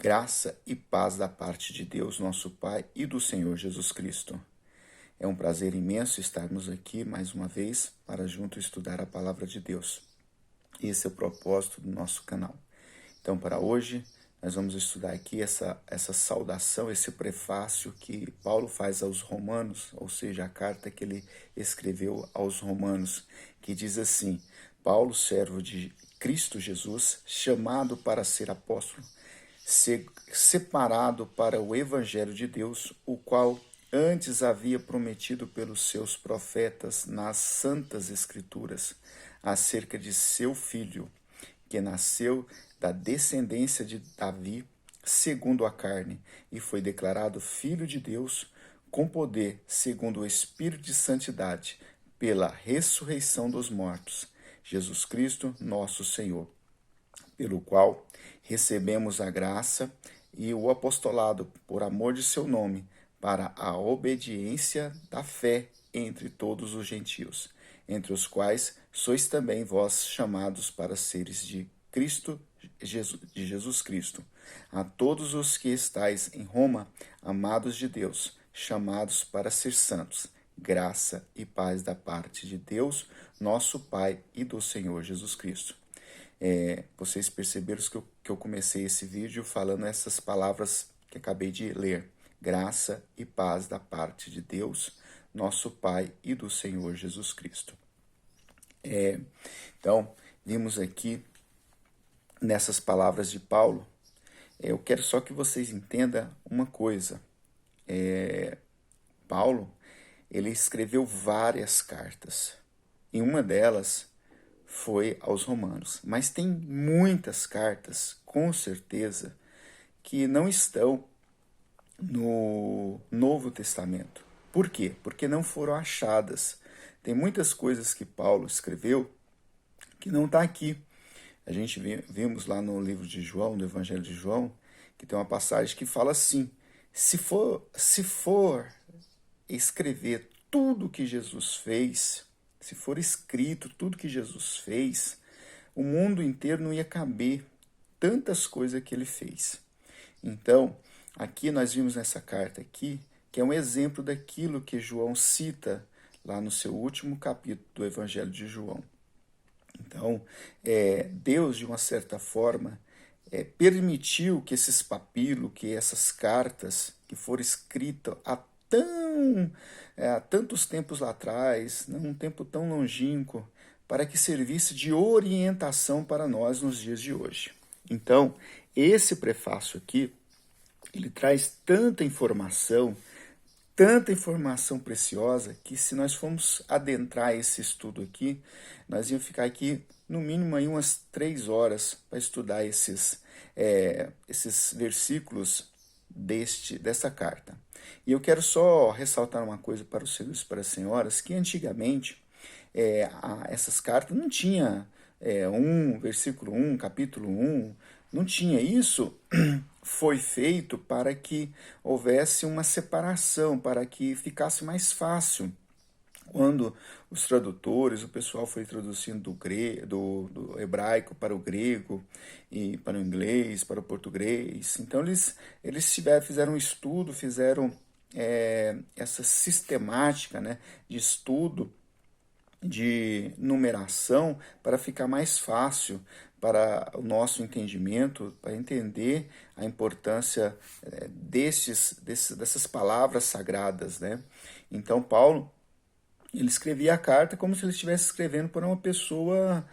Graça e paz da parte de Deus, nosso Pai, e do Senhor Jesus Cristo. É um prazer imenso estarmos aqui mais uma vez para juntos estudar a Palavra de Deus. Esse é o propósito do nosso canal. Então, para hoje, nós vamos estudar aqui essa saudação, esse prefácio que Paulo faz aos Romanos, ou seja, a carta que ele escreveu aos Romanos, que diz assim: Paulo, servo de Cristo Jesus, chamado para ser apóstolo, separado para o Evangelho de Deus, o qual antes havia prometido pelos seus profetas nas Santas Escrituras, acerca de seu filho, que nasceu da descendência de Davi, segundo a carne, e foi declarado Filho de Deus, com poder, segundo o Espírito de Santidade, pela ressurreição dos mortos, Jesus Cristo, nosso Senhor, pelo qual recebemos a graça e o apostolado por amor de seu nome, para a obediência da fé entre todos os gentios, entre os quais sois também vós chamados para seres de Jesus Cristo. A todos os que estáis em Roma, amados de Deus, chamados para ser santos, graça e paz da parte de Deus, nosso Pai, e do Senhor Jesus Cristo. Vocês perceberam que eu comecei esse vídeo falando essas palavras que acabei de ler. Graça e paz da parte de Deus, nosso Pai, e do Senhor Jesus Cristo. Então, vimos aqui nessas palavras de Paulo. Eu quero só que vocês entendam uma coisa. Paulo, ele escreveu várias cartas. E uma delas foi aos Romanos. Mas tem muitas cartas, com certeza, que não estão no Novo Testamento. Por quê? Porque não foram achadas. Tem muitas coisas que Paulo escreveu que não está aqui. A gente vimos lá no livro de João, no Evangelho de João, que tem uma passagem que fala assim: se for escrever tudo que Jesus fez, se for escrito tudo que Jesus fez, o mundo inteiro não ia caber tantas coisas que ele fez. Então, aqui nós vimos nessa carta aqui, que é um exemplo daquilo que João cita lá no seu último capítulo do Evangelho de João. Então, Deus, de uma certa forma, permitiu que esses papiros, que essas cartas que foram escritas há tantos tempos lá atrás, num tempo tão longínquo, para que servisse de orientação para nós nos dias de hoje. Então, esse prefácio aqui, ele traz tanta informação preciosa, que se nós formos adentrar esse estudo aqui, nós íamos ficar aqui no mínimo aí umas 3 horas para estudar esses versículos dessa carta. E eu quero só ressaltar uma coisa para os senhores e para as senhoras, que antigamente essas cartas não tinha versículo 1, capítulo 1, não tinha isso. Foi feito para que houvesse uma separação, para que ficasse mais fácil. Quando os tradutores, o pessoal foi traduzindo do hebraico para o grego, e para o inglês, para o português. Então eles fizeram um estudo, fizeram essa sistemática, né, de estudo, de numeração, para ficar mais fácil para o nosso entendimento, para entender a importância dessas palavras sagradas, né? Então, Paulo, ele escrevia a carta como se ele estivesse escrevendo para uma pessoa,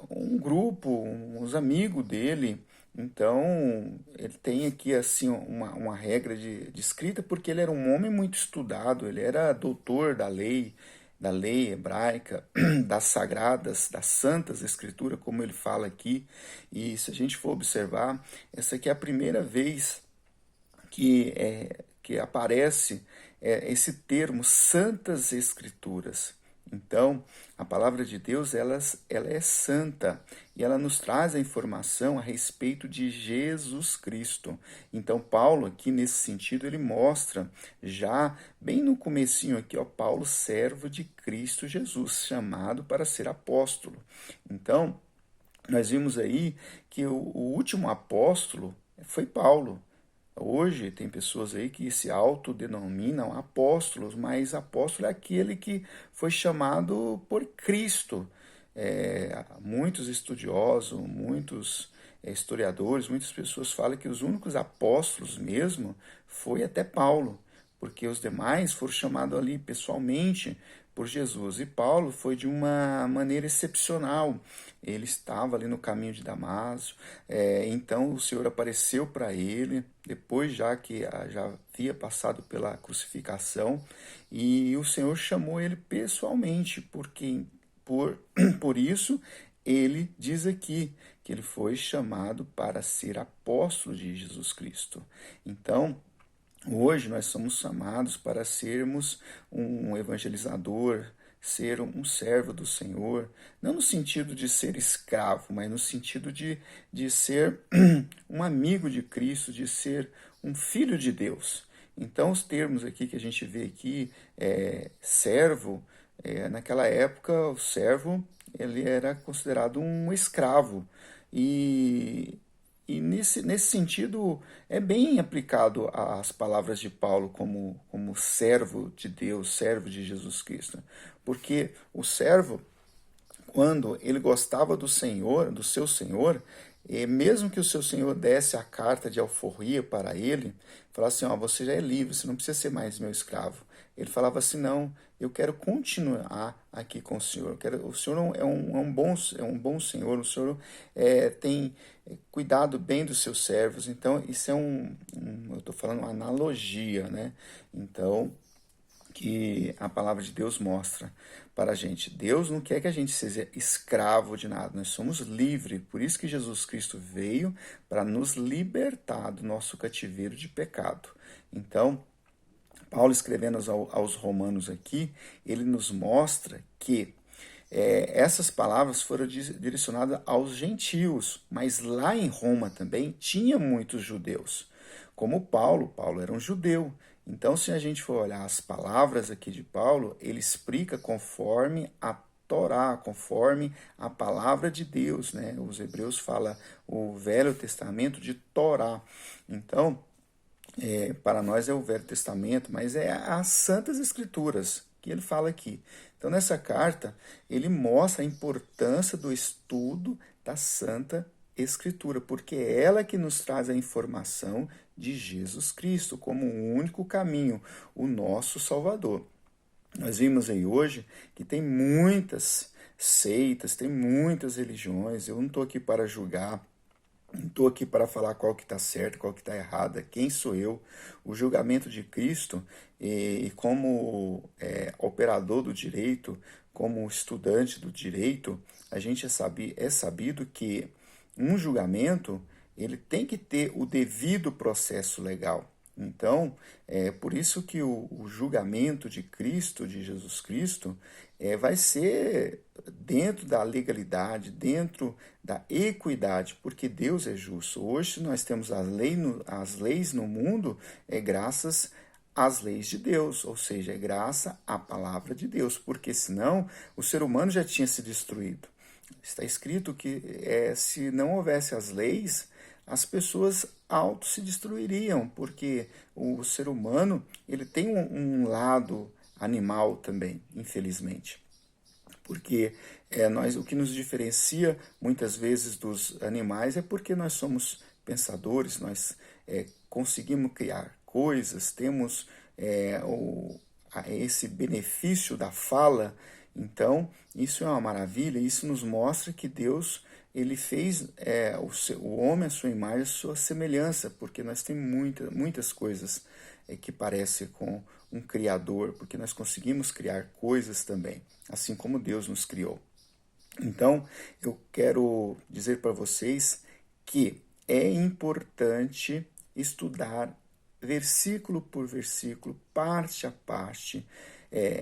um grupo, uns amigos dele. Então, ele tem aqui assim uma regra de escrita, porque ele era um homem muito estudado, ele era doutor da lei hebraica, das sagradas, das santas escrituras, como ele fala aqui. E se a gente for observar, essa aqui é a primeira vez que aparece esse termo, santas escrituras. Então, a palavra de Deus, ela é santa, e ela nos traz a informação a respeito de Jesus Cristo. Então, Paulo, aqui nesse sentido, ele mostra, já bem no comecinho aqui, Paulo, servo de Cristo Jesus, chamado para ser apóstolo. Então, nós vimos aí que o último apóstolo foi Paulo. Hoje tem pessoas aí que se autodenominam apóstolos, mas apóstolo é aquele que foi chamado por Cristo. Muitos estudiosos, muitos historiadores, muitas pessoas falam que os únicos apóstolos mesmo foi até Paulo, porque os demais foram chamados ali pessoalmente por Jesus. E Paulo foi de uma maneira excepcional. Ele estava ali no caminho de Damasco, então o Senhor apareceu para ele, depois já que já havia passado pela crucificação, e o Senhor chamou ele pessoalmente, porque por isso ele diz aqui que ele foi chamado para ser apóstolo de Jesus Cristo. Então, hoje nós somos chamados para sermos um evangelizador, ser um servo do Senhor, não no sentido de ser escravo, mas no sentido de ser um amigo de Cristo, de ser um filho de Deus. Então, os termos aqui que a gente vê aqui, servo, naquela época, o servo ele era considerado um escravo. E nesse sentido, é bem aplicado às palavras de Paulo como servo de Deus, servo de Jesus Cristo. Porque o servo, quando ele gostava do Senhor, do seu Senhor, e mesmo que o seu Senhor desse a carta de alforria para ele, falasse assim, ó, você já é livre, você não precisa ser mais meu escravo. Ele falava assim, não, eu quero continuar aqui com o Senhor. O Senhor é um bom Senhor, o Senhor tem cuidado bem dos seus servos. Então, isso é eu estou falando uma analogia, né? Então, que a palavra de Deus mostra para a gente. Deus não quer que a gente seja escravo de nada, nós somos livres. Por isso que Jesus Cristo veio para nos libertar do nosso cativeiro de pecado. Então, Paulo escrevendo aos Romanos aqui, ele nos mostra que essas palavras foram direcionadas aos gentios, mas lá em Roma também tinha muitos judeus. Como Paulo era um judeu. Então, se a gente for olhar as palavras aqui de Paulo, ele explica conforme a Torá, conforme a palavra de Deus, né? Os hebreus falam o Velho Testamento de Torá. Então, para nós é o Velho Testamento, mas é as Santas Escrituras que ele fala aqui. Então, nessa carta, ele mostra a importância do estudo da Santa Escritura, porque é ela que nos traz a informação de Jesus Cristo como o único caminho, o nosso Salvador. Nós vimos aí hoje que tem muitas seitas, tem muitas religiões, eu não estou aqui para julgar, não estou aqui para falar qual que está certo, qual que está errado, quem sou eu. O julgamento de Cristo, e como operador do direito, como estudante do direito, a gente é sabido que um julgamento ele tem que ter o devido processo legal. Então, é por isso que o julgamento de Cristo, de Jesus Cristo, vai ser dentro da legalidade, dentro da equidade, porque Deus é justo. Hoje nós temos as leis no mundo graças às leis de Deus, ou seja, é graças à palavra de Deus, porque senão o ser humano já tinha se destruído. Está escrito que se não houvesse as leis, as pessoas se destruiriam, porque o ser humano ele tem um lado animal também, infelizmente. Porque o que nos diferencia muitas vezes dos animais é porque nós somos pensadores, nós conseguimos criar coisas, temos esse benefício da fala. Então, isso é uma maravilha, isso nos mostra que Deus ele fez o homem à sua imagem, à sua semelhança, porque nós temos muitas coisas que parecem com um Criador, porque nós conseguimos criar coisas também, assim como Deus nos criou. Então, eu quero dizer para vocês que é importante estudar versículo por versículo, parte a parte.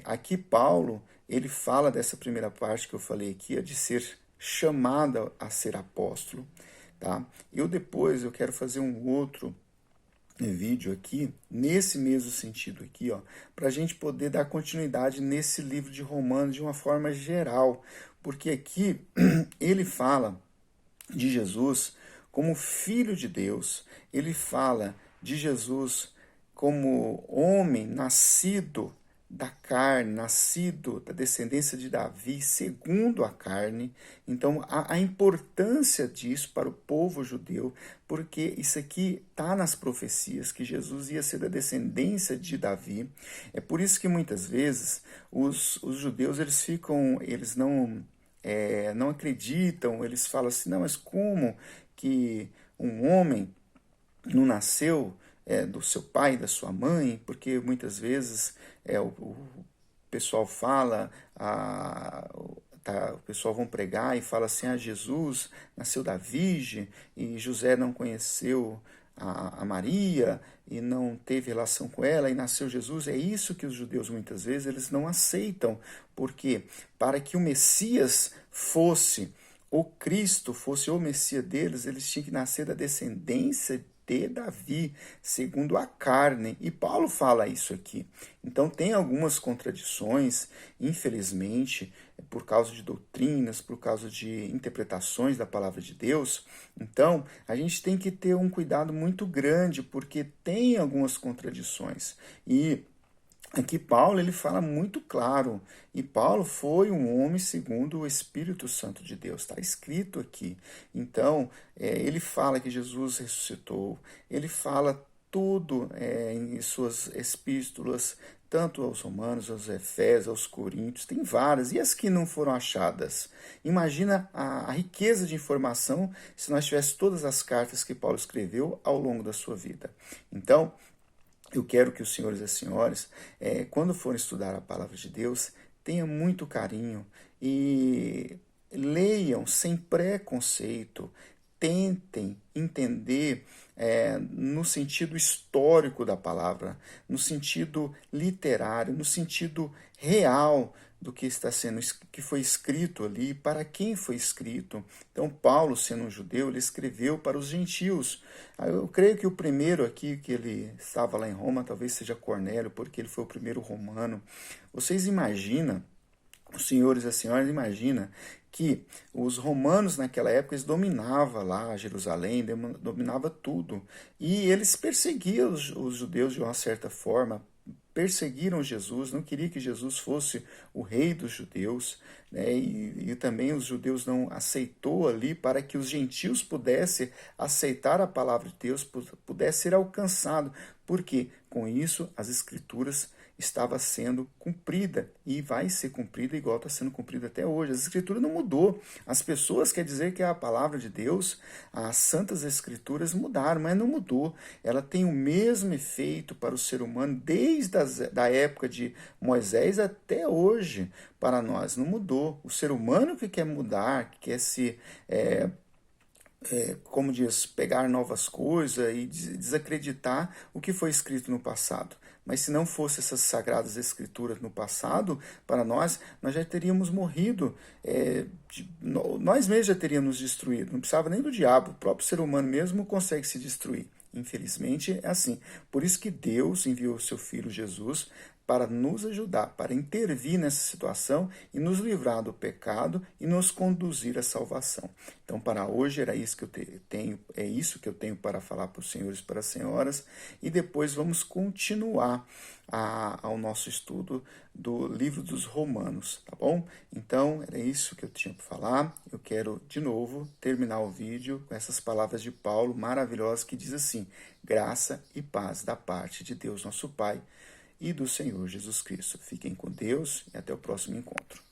Aqui Paulo, ele fala dessa primeira parte que eu falei aqui, de ser chamado a ser apóstolo. Tá? Depois eu quero fazer um outro vídeo aqui, nesse mesmo sentido aqui, para a gente poder dar continuidade nesse livro de Romanos de uma forma geral, porque aqui ele fala de Jesus como Filho de Deus. Ele fala de Jesus como homem nascido da carne, nascido da descendência de Davi, segundo a carne. Então, a importância disso para o povo judeu, porque isso aqui está nas profecias, que Jesus ia ser da descendência de Davi. É por isso que muitas vezes os judeus eles não acreditam, eles falam assim, não, mas como que um homem não nasceu do seu pai e da sua mãe? Porque muitas vezes o pessoal fala, o pessoal vão pregar e fala assim, Jesus nasceu da Virgem e José não conheceu a Maria e não teve relação com ela e nasceu Jesus. É isso que os judeus muitas vezes eles não aceitam, porque para que o Messias fosse o Cristo, fosse o Messias deles, eles tinham que nascer da descendência de Davi, segundo a carne. E Paulo fala isso aqui. Então tem algumas contradições, infelizmente, por causa de doutrinas, por causa de interpretações da palavra de Deus. Então a gente tem que ter um cuidado muito grande, porque tem algumas contradições. E aqui Paulo ele fala muito claro, e Paulo foi um homem segundo o Espírito Santo de Deus, está escrito aqui. Então, ele fala que Jesus ressuscitou, ele fala tudo em suas epístolas, tanto aos Romanos, aos Efésios, aos Coríntios, tem várias, e as que não foram achadas? Imagina a riqueza de informação se nós tivéssemos todas as cartas que Paulo escreveu ao longo da sua vida. Então, eu quero que os senhores e as senhoras, quando forem estudar a palavra de Deus, tenham muito carinho e leiam sem preconceito, tentem entender no sentido histórico da palavra, no sentido literário, no sentido real do que está sendo, que foi escrito ali, para quem foi escrito. Então, Paulo, sendo um judeu, ele escreveu para os gentios. Eu creio que o primeiro aqui, que ele estava lá em Roma, talvez seja Cornélio, porque ele foi o primeiro romano. Vocês imaginam, os senhores e as senhoras, imaginam que os romanos naquela época eles dominavam lá Jerusalém, dominava tudo. E eles perseguiam os judeus de uma certa forma, perseguiram Jesus, não queriam que Jesus fosse o rei dos judeus, né? E também os judeus não aceitou ali para que os gentios pudessem aceitar a palavra de Deus, pudesse ser alcançado, porque com isso as escrituras estava sendo cumprida e vai ser cumprida igual está sendo cumprida até hoje. A escritura não mudou. As pessoas quer dizer que a palavra de Deus, as santas escrituras mudaram, mas não mudou. Ela tem o mesmo efeito para o ser humano desde a época de Moisés até hoje para nós. Não mudou. O ser humano que quer mudar, que quer se como diz, pegar novas coisas e desacreditar o que foi escrito no passado. Mas se não fosse essas sagradas escrituras no passado, para nós já teríamos morrido, nós mesmos já teríamos destruído, não precisava nem do diabo, o próprio ser humano mesmo consegue se destruir. Infelizmente é assim. Por isso que Deus enviou o seu Filho Jesus para nos ajudar, para intervir nessa situação e nos livrar do pecado e nos conduzir à salvação. Então, para hoje era isso que eu tenho, é isso que eu tenho para falar para os senhores e para as senhoras, e depois vamos continuar ao nosso estudo do livro dos Romanos, tá bom? Então, era isso que eu tinha para falar. Eu quero, de novo, terminar o vídeo com essas palavras de Paulo maravilhosas que diz assim: graça e paz da parte de Deus nosso Pai e do Senhor Jesus Cristo. Fiquem com Deus e até o próximo encontro.